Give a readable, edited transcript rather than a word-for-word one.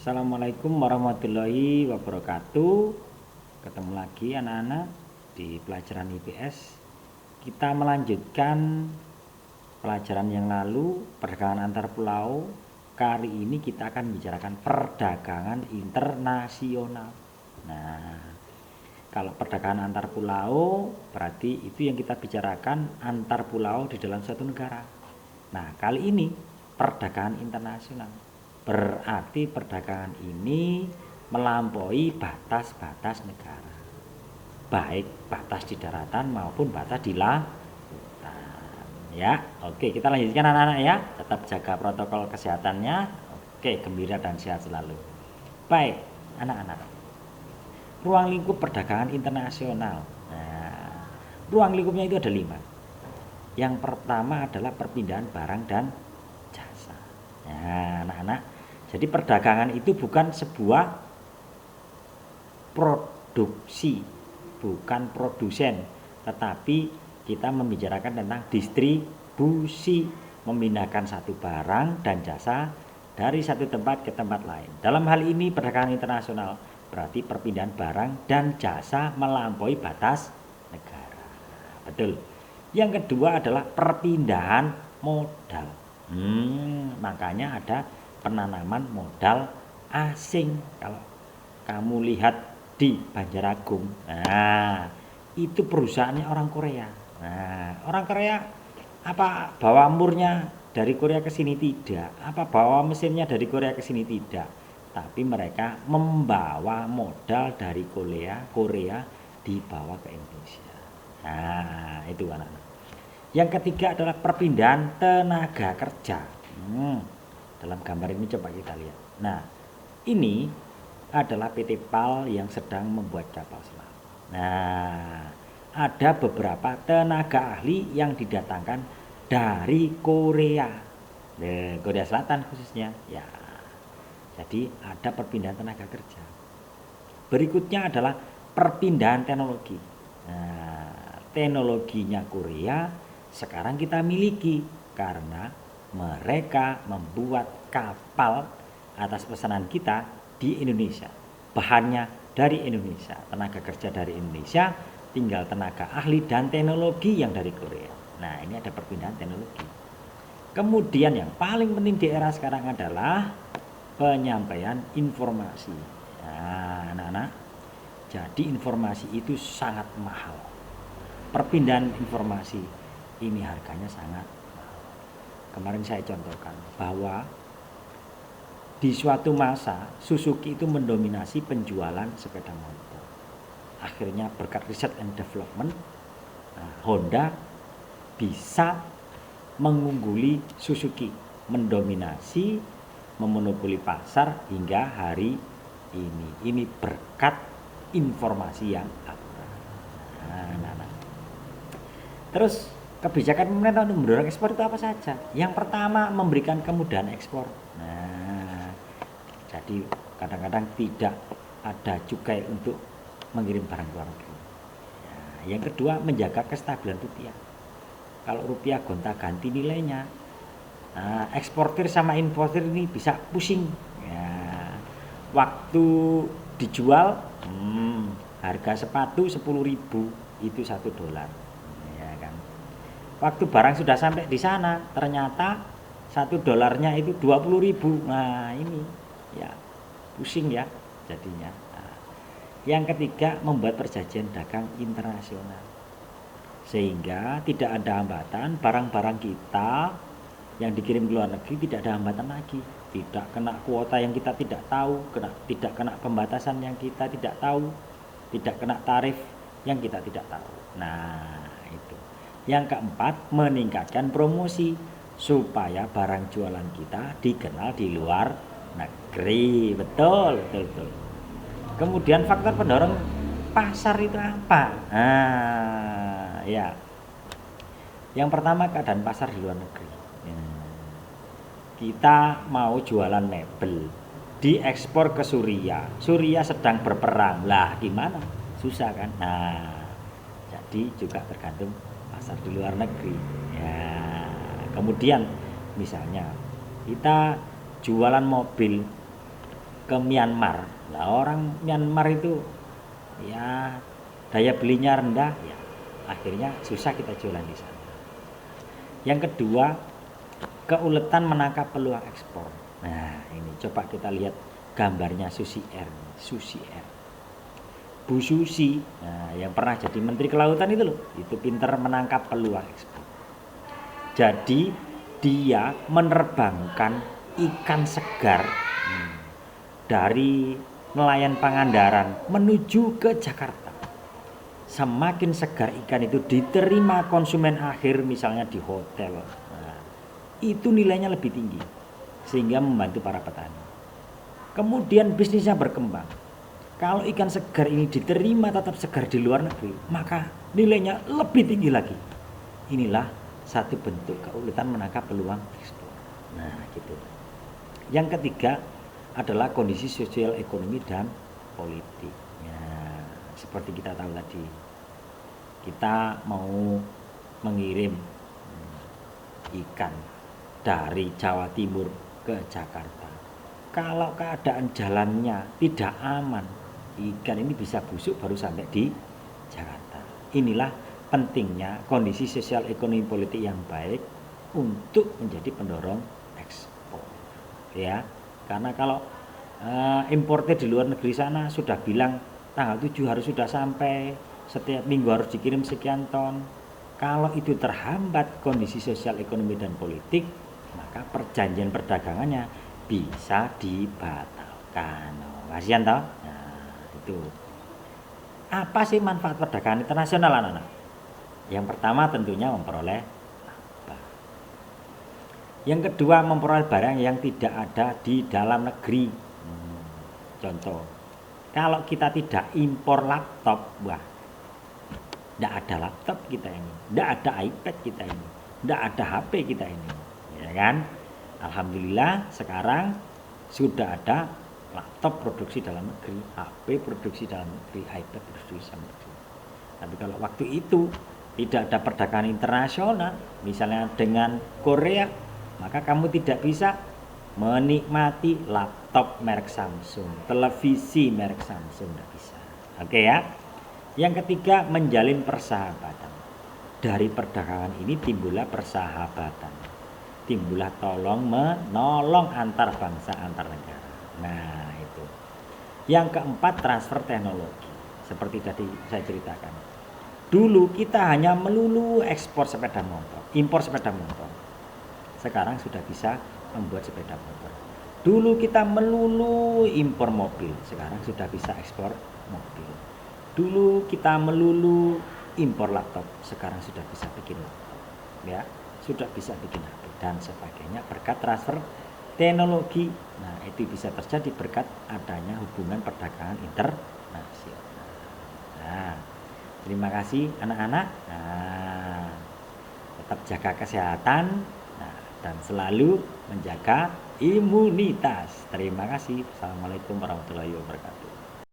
Assalamualaikum warahmatullahi wabarakatuh. Ketemu lagi anak-anak di pelajaran IPS. Kita melanjutkan pelajaran yang lalu, perdagangan antar pulau. Kali ini kita akan membicarakan perdagangan internasional. Nah, kalau perdagangan antar pulau berarti itu yang kita bicarakan antar pulau di dalam suatu negara. Nah, kali ini perdagangan internasional. Berarti perdagangan ini melampaui batas-batas negara, baik batas di daratan maupun batas di lautan. Ya, oke, kita lanjutkan anak-anak ya. Tetap jaga protokol kesehatannya. Oke, gembira dan sehat selalu. Baik, anak-anak. Ruang lingkup perdagangan internasional. Nah, ruang lingkupnya itu ada 5. Yang pertama adalah perpindahan barang dan jasa. Nah, anak-anak, jadi perdagangan itu bukan sebuah produksi, bukan produsen, tetapi kita membicarakan tentang distribusi, memindahkan satu barang dan jasa dari satu tempat ke tempat lain. Dalam hal ini perdagangan internasional berarti perpindahan barang dan jasa melampaui batas negara. Betul. Yang kedua adalah perpindahan modal. Makanya ada penanaman modal asing. Kalau kamu lihat di Banjaragung, nah itu perusahaannya orang Korea. Nah, orang Korea apa bawa murnya dari Korea ke sini? Tidak. Apa bawa mesinnya dari Korea ke sini? Tidak. Tapi mereka membawa modal dari Korea dibawa ke Indonesia. Nah, itu anak-anak. Yang ketiga adalah perpindahan tenaga kerja. Dalam gambar ini coba kita lihat. Nah, ini adalah PT PAL yang sedang membuat kapal selam. Nah, ada beberapa tenaga ahli yang didatangkan dari Korea, Korea Selatan khususnya. Ya, jadi ada perpindahan tenaga kerja. Berikutnya adalah perpindahan teknologi. Nah, teknologinya Korea sekarang kita miliki karena mereka membuat kapal atas pesanan kita di Indonesia. Bahannya dari Indonesia, tenaga kerja dari Indonesia, tinggal tenaga ahli dan teknologi yang dari Korea. Nah, ini ada perpindahan teknologi. Kemudian yang paling penting di era sekarang adalah penyampaian informasi. Nah, anak-anak, jadi informasi itu sangat mahal. Perpindahan informasi ini harganya sangat mahal. Kemarin saya contohkan bahwa di suatu masa Suzuki itu mendominasi penjualan sepeda motor. Akhirnya berkat riset and development, Honda bisa mengungguli Suzuki, mendominasi, memonopoli pasar hingga hari ini. Ini berkat informasi yang akurat. Nah. Terus kebijakan pemerintah untuk mendorong ekspor itu apa saja? Yang pertama, memberikan kemudahan ekspor. Nah, jadi kadang-kadang tidak ada cukai untuk mengirim barang ke luar negeri. Nah, yang kedua, menjaga kestabilan rupiah. Kalau rupiah gonta-ganti nilainya, eksportir sama importir ini bisa pusing. Ya, waktu dijual, harga sepatu 10.000 itu $1. Waktu barang sudah sampai di sana, ternyata $1 itu 20.000. Nah, ini ya pusing ya jadinya. Nah, yang ketiga, membuat perjanjian dagang internasional sehingga tidak ada hambatan, barang-barang kita yang dikirim ke luar negeri tidak ada hambatan lagi, tidak kena kuota yang kita tidak tahu, tidak kena pembatasan yang kita tidak tahu, tidak kena tarif yang kita tidak tahu. Nah, itu. Yang keempat, meningkatkan promosi supaya barang jualan kita dikenal di luar negeri. Betul. Kemudian faktor pendorong pasar itu apa? Nah, ya. Yang pertama, keadaan pasar di luar negeri. Kita mau jualan mebel, diekspor ke Suriah. Suriah sedang berperang. Lah, gimana? Susah kan? Nah, jadi juga tergantung pasar di luar negeri ya. Kemudian misalnya kita jualan mobil ke Myanmar. Nah, orang Myanmar itu ya daya belinya rendah, ya akhirnya susah kita jualan di sana. Yang kedua, keuletan menangkap peluang ekspor. Nah, ini coba kita lihat gambarnya Susi R. Bu Susi, nah, yang pernah jadi Menteri Kelautan itu loh, itu pinter menangkap peluang ekspor. Jadi dia menerbangkan ikan segar dari nelayan Pangandaran menuju ke Jakarta. Semakin segar ikan itu diterima konsumen akhir, misalnya di hotel, nah, itu nilainya lebih tinggi sehingga membantu para petani. Kemudian bisnisnya berkembang. Kalau ikan segar ini diterima tetap segar di luar negeri, maka nilainya lebih tinggi lagi. Inilah satu bentuk keuletan menangkap peluang ekspor. Nah, gitu. Yang ketiga adalah kondisi sosial, ekonomi, dan politik. Ya, seperti kita tahu tadi, kita mau mengirim ikan dari Jawa Timur ke Jakarta. Kalau keadaan jalannya tidak aman, ikan ini bisa busuk baru sampai di Jakarta. Inilah pentingnya kondisi sosial, ekonomi, politik yang baik untuk menjadi pendorong ekspor. Ya, karena kalau importer di luar negeri sana sudah bilang tanggal 7 harus sudah sampai, setiap minggu harus dikirim sekian ton. Kalau itu terhambat kondisi sosial, ekonomi, dan politik, maka perjanjian perdagangannya bisa dibatalkan. Kasihan toh? Nah, itu. Apa sih manfaat perdagangan internasional, anak-anak? Yang pertama tentunya memperoleh laba. Yang kedua, memperoleh barang yang tidak ada di dalam negeri. Contoh, kalau kita tidak impor laptop, wah, tidak ada laptop kita ini, tidak ada iPad kita ini, tidak ada HP kita ini, ya kan? Alhamdulillah sekarang sudah ada laptop produksi dalam negeri, HP produksi dalam negeri, iPad produksi dalam negeri. Tapi kalau waktu itu tidak ada perdagangan internasional, misalnya dengan Korea, maka kamu tidak bisa menikmati laptop merek Samsung, televisi merek Samsung, tidak bisa. Oke ya. Yang ketiga, menjalin persahabatan. Dari perdagangan ini timbullah persahabatan, timbullah tolong menolong antar bangsa, antar negara. Nah, itu. Yang keempat, transfer teknologi. Seperti tadi saya ceritakan. Dulu kita hanya melulu ekspor sepeda motor, impor sepeda motor. Sekarang sudah bisa membuat sepeda motor. Dulu kita melulu impor mobil, sekarang sudah bisa ekspor mobil. Dulu kita melulu impor laptop, sekarang sudah bisa bikin laptop, ya, sudah bisa bikin HP dan sebagainya berkat transfer teknologi. Nah, itu bisa terjadi berkat adanya hubungan perdagangan internasional. Nah, terima kasih anak-anak. Nah, tetap jaga kesehatan, nah, dan selalu menjaga imunitas. Terima kasih. Assalamualaikum warahmatullahi wabarakatuh.